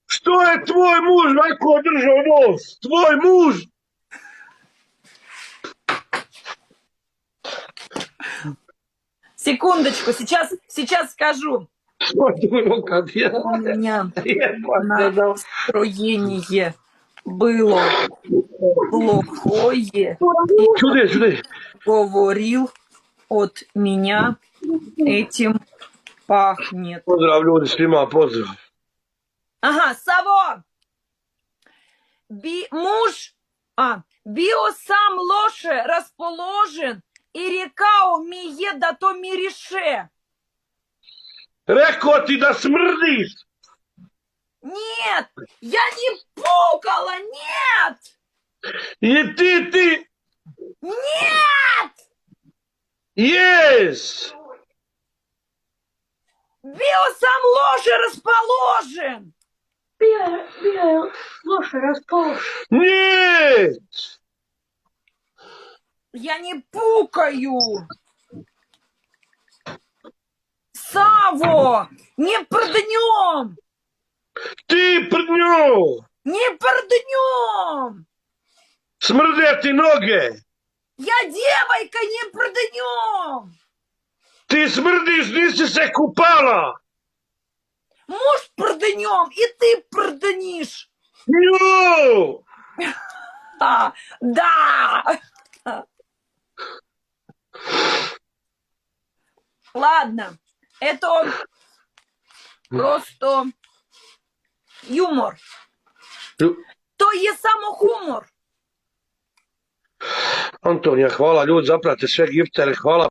Что je tvoj muž ovako držao nos? Tvoj muž! Секундочку, сейчас скажу. Что думал, как я? У меня настроение было плохое. Сюда. Говорил от меня этим пахнет. Pozdrav ljudi svima, pozdrav. Ага, Саво! Био сам лоше расположен и рекao mi je da to miriše. Rekao ti da smrdiš! Нет, я не пукала, нет! I ti! Нет! Yes! Био сам лоше расположен. Bio loše raspoložen. Нет! Я не пукаю. Саво, не проднем. Ti prdnju! Не проднем. Smrdeti noge! Я девойка, не проднем. Ti smrdiš, nisi se kupala! Муж проднем, и ты проднишь. Nju! Да. Ладно, это просто юмор. To je samo humor. Antonija, hvala ljudi, zaprate sve giftere, hvala.